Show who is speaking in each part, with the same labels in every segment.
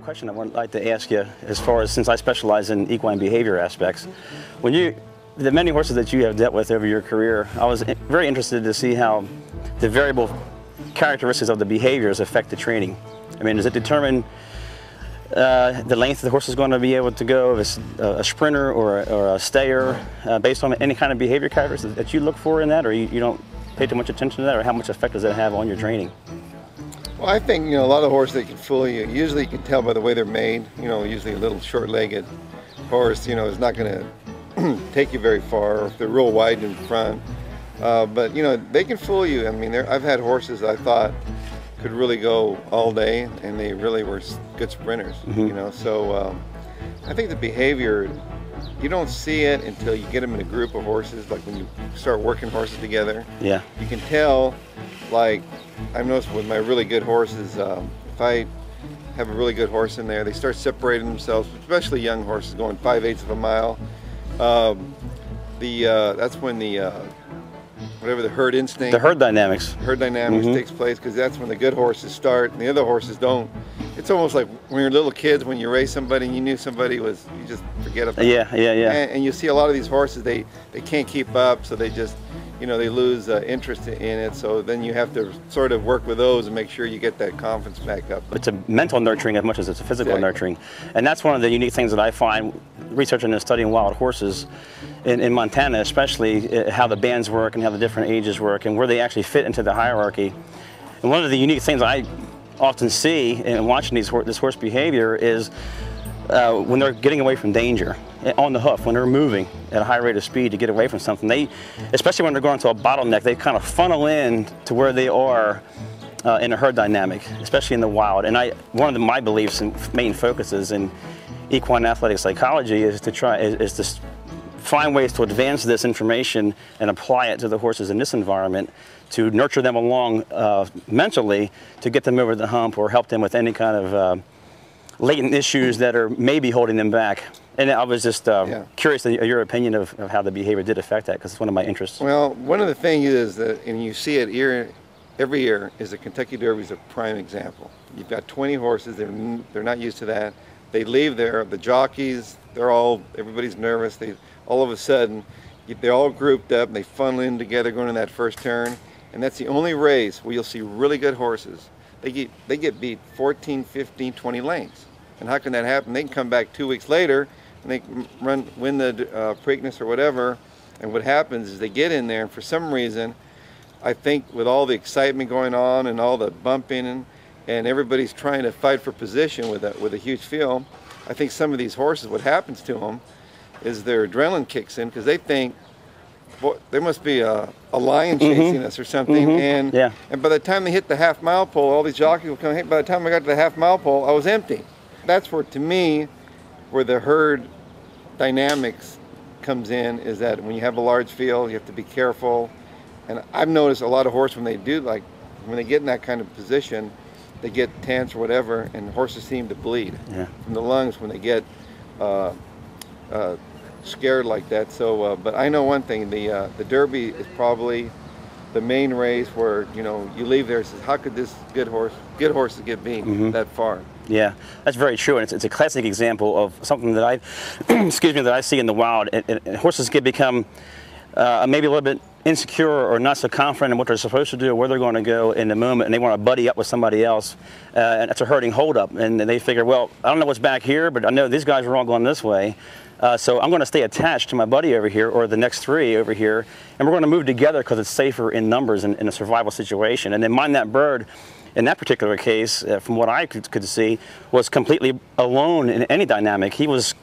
Speaker 1: question I would like to ask you, as far as, since I specialize in equine behavior aspects, when the many horses that you have dealt with over your career, I was very interested to see how the variable characteristics of the behaviors affect the training. I mean, does it determine the length the horse is going to be able to go, if it's a sprinter or a stayer, based on any kind of behavior characteristics that you look for in that, or you don't pay too much attention to that, or how much effect does that have on your training?
Speaker 2: Well, I think, a lot of horses, they can fool you. Usually you can tell by the way they're made. Usually a little short-legged horse, is not going to take you very far, or if they're real wide in front. But, they can fool you. I mean, I've had horses I thought could really go all day, and they really were good sprinters, So I think the behavior, you don't see it until you get them in a group of horses, like when you start working horses together. Yeah. You can tell, like, I've noticed with my really good horses, if I have a really good horse in there, they start separating themselves, especially young horses going 5/8 of a mile. That's when whatever the herd instinct, the herd dynamics takes place, because that's when the good horses start and the other horses don't. It's almost like when you're little kids, when you raise somebody and you knew somebody was, you just forget about it. Yeah. And you see a lot of these horses, they can't keep up, so they just, they lose interest in it. So then you have to sort of work with those and make sure you get that confidence back up. It's a mental nurturing as much as it's a physical nurturing. And that's one of the unique things that I find researching and studying wild horses in Montana, especially how the bands work and how the different ages work and where they actually fit into the hierarchy. And one of the unique things I often see in watching this horse behavior is when they're getting away from danger on the hoof, when they're moving at a high rate of speed to get away from something, especially when they're going to a bottleneck, they kind of funnel in to where they are in a herd dynamic, especially in the wild. And one of my beliefs and main focuses in equine athletic psychology is to find ways to advance this information and apply it to the horses in this environment, to nurture them along mentally, to get them over the hump or help them with any kind of latent issues that are maybe holding them back. And I was just curious to your opinion of how the behavior did affect that, because it's one of my interests. Well, one of the things is that, and you see it every year, is the Kentucky Derby is a prime example. You've got 20 horses, they're not used to that. They leave there, the jockeys, everybody's nervous. All of a sudden, they're all grouped up and they funnel in together going in that first turn. And that's the only race where you'll see really good horses. They get beat 14, 15, 20 lengths. And how can that happen? They can come back 2 weeks later and they can win the Preakness or whatever. And what happens is they get in there, and for some reason, I think with all the excitement going on and all the bumping and everybody's trying to fight for position with a huge field, I think some of these horses, what happens to them is their adrenaline kicks in, because they think, boy, there must be a lion chasing us or something. And by the time they hit the half-mile pole, all these jockeys will come, hey, by the time I got to the half-mile pole, I was empty. That's where, to me, where the herd dynamics comes in, is that when you have a large field, you have to be careful. And I've noticed a lot of horses, when they get in that kind of position, they get tense or whatever, and horses seem to bleed from the lungs when they get scared like that. So, but I know one thing: the Derby is probably the main race where you leave there and says, how could this good horses get beat that far? Yeah, that's very true, and it's a classic example of something that I see in the wild. And horses can become maybe a little bit insecure or not so confident in what they're supposed to do or where they're going to go in the moment, and they want to buddy up with somebody else, and it's a herding holdup. And they figure, well, I don't know what's back here, but I know these guys are all going this way, so I'm going to stay attached to my buddy over here, or the next three over here, and we're going to move together because it's safer in numbers in a survival situation. And then mind that bird, in that particular case, from what I could see, was completely alone in any dynamic. It was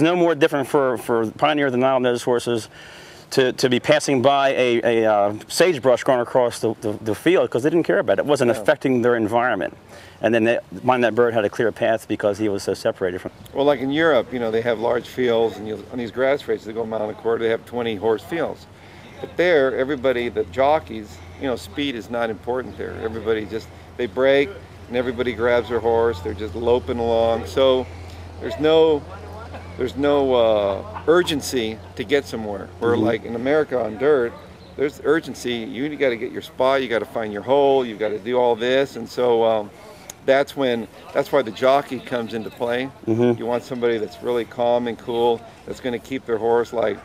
Speaker 2: no more different for Pioneer than Nile Nose horses to be passing by a sagebrush going across the field, because they didn't care about it. It wasn't affecting their environment. And then Mind That Bird had a clear path because he was so separated from. Well, like in Europe, they have large fields, and on these grass races, they go a mile and a quarter, they have 20 horse fields. But there, everybody, the jockeys, speed is not important there. Everybody they break, and everybody grabs their horse. They're just loping along. So there's no urgency to get somewhere. Where like in America on dirt, there's urgency. You got to get your spot, you got to find your hole, you got to do all this. And so that's why the jockey comes into play. You want somebody that's really calm and cool, that's going to keep their horse like,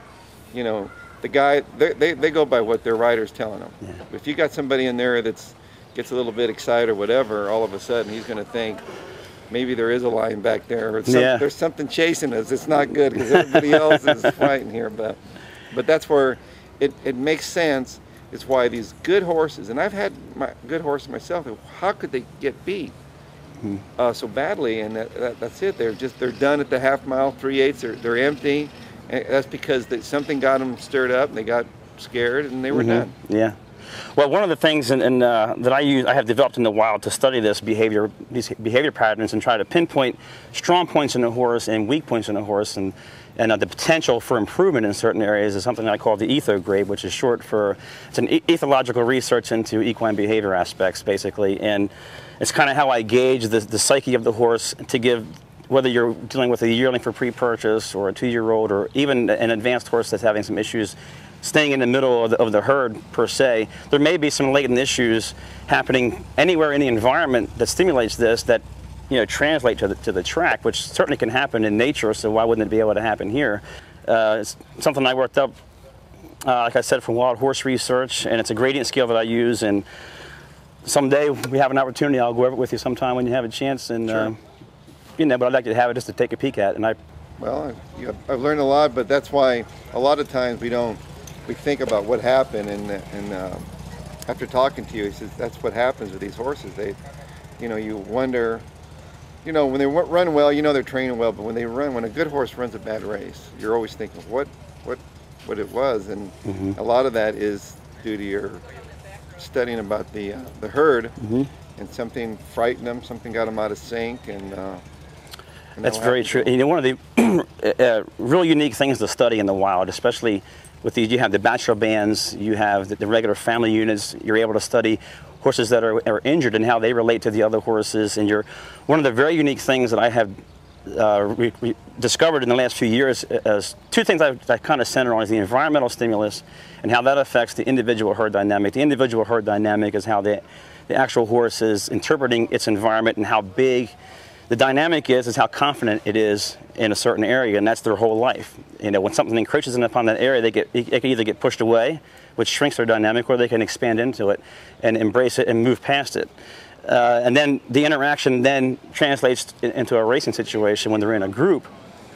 Speaker 2: you know, the guy, they go by what their rider's telling them. If you got somebody in there that's gets a little bit excited or whatever, all of a sudden he's going to think maybe there is a lion back there, or there's something chasing us. It's not good because everybody else is fighting here. But that's where it makes sense. It's why these good horses, and I've had my good horses myself, how could they get beat so badly? And that's it. They're done at the half mile, 3/8. They're empty. And that's because something got them stirred up, and they got scared, and they were done.
Speaker 1: Yeah. Well, one of the things that I have developed in the wild to study these behavior patterns and try to pinpoint strong points in a horse and weak points in a horse, and the potential for improvement in certain areas is something I call the etho grade, which is short for, it's an ethological research into equine behavior aspects, basically, and it's kind of how I gauge the psyche of the horse to give, whether you're dealing with a yearling for pre-purchase or a 2-year-old or even an advanced horse that's having some issues staying in the middle of the herd per se, there may be some latent issues happening anywhere in the environment that stimulates this that, you know, translate to the track, which certainly can happen in nature, so why wouldn't it be able to happen here? It's something I worked up, like I said, from wild horse research, and it's a gradient scale that I use, and someday we have an opportunity, I'll go over it with you sometime when you have a chance, and you know, but I'd like to have it just to take a peek at. And
Speaker 2: well, I've learned a lot, but that's why a lot of times we think about what happened, and after talking to you, he says that's what happens with these horses. You know, you wonder, you know, when they run well, you know they're training well, but when a good horse runs a bad race, you're always thinking what it was, and a lot of that is due to your studying about the herd, and something frightened them, something got them out of sync, and
Speaker 1: that's very true. You know, one of the real unique things to study in the wild, especially with these, you have the bachelor bands, you have the regular family units, you're able to study horses that are injured and how they relate to the other horses. And one of the very unique things that I have discovered in the last few years is two things I kind of center on is the environmental stimulus and how that affects the individual herd dynamic. The individual herd dynamic is how the actual horse is interpreting its environment and how big the dynamic is how confident it is in a certain area, and that's their whole life. You know, when something encroaches upon that area, they can either get pushed away, which shrinks their dynamic, or they can expand into it and embrace it and move past it. And then the interaction then translates into a racing situation when they're in a group.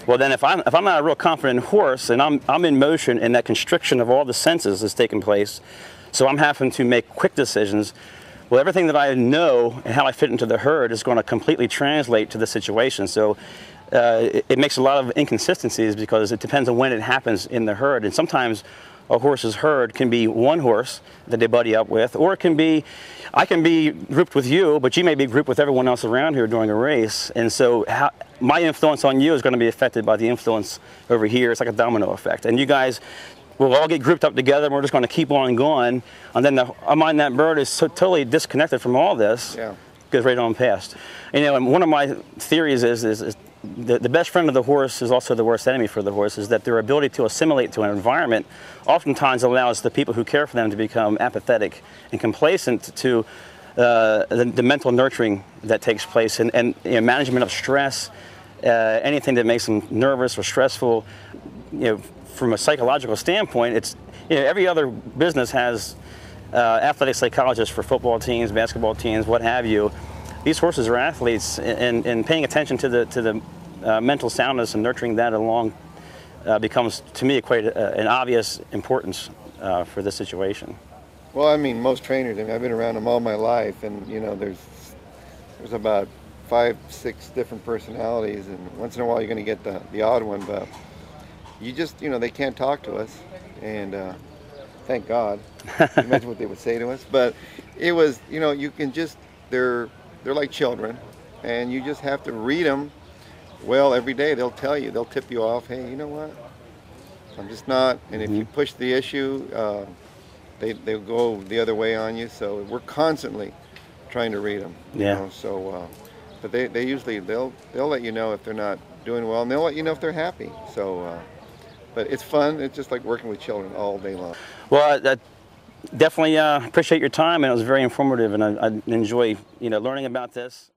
Speaker 1: Well, then if I'm not a real confident horse and I'm in motion and that constriction of all the senses is taking place, so I'm having to make quick decisions. Well, everything that I know and how I fit into the herd is going to completely translate to the situation. So it makes a lot of inconsistencies because it depends on when it happens in the herd. And sometimes a horse's herd can be one horse that they buddy up with, or it can be, I can be grouped with you, but you may be grouped with everyone else around here during a race. And so my influence on you is going to be affected by the influence over here. It's like a domino effect. And you guys will all get grouped up together, and we're just going to keep on going. And then I mind that bird is so totally disconnected from all this, goes right on past. You know, and one of my theories is the best friend of the horse is also the worst enemy for the horse, is that their ability to assimilate to an environment oftentimes allows the people who care for them to become apathetic and complacent to the mental nurturing that takes place and you know, management of stress, anything that makes them nervous or stressful. You know, from a psychological standpoint, it's, you know, every other business has athletic psychologists for football teams, basketball teams, what have you. These horses are athletes, and paying attention to the mental soundness and nurturing that along becomes, to me, quite an obvious importance for this situation.
Speaker 2: Well, I mean, most trainers, I mean, I've been around them all my life, and you know, there's about 5, 6 different personalities, and once in a while you're going to get the odd one, but you just, you know, they can't talk to us, and thank God. Imagine what they would say to us. But it was, you know, you can just, they're like children, and you just have to read them well every day. They'll tell you, they'll tip you off, hey, you know what, I'm just not, and if you push the issue, they'll go the other way on you. So we're constantly trying to read them. You know? So, but they usually, they'll let you know if they're not doing well, and they'll let you know if they're happy. So, but it's fun. It's just like working with children all day long.
Speaker 1: Well, I definitely appreciate your time, and it was very informative, and I enjoy, you know, learning about this.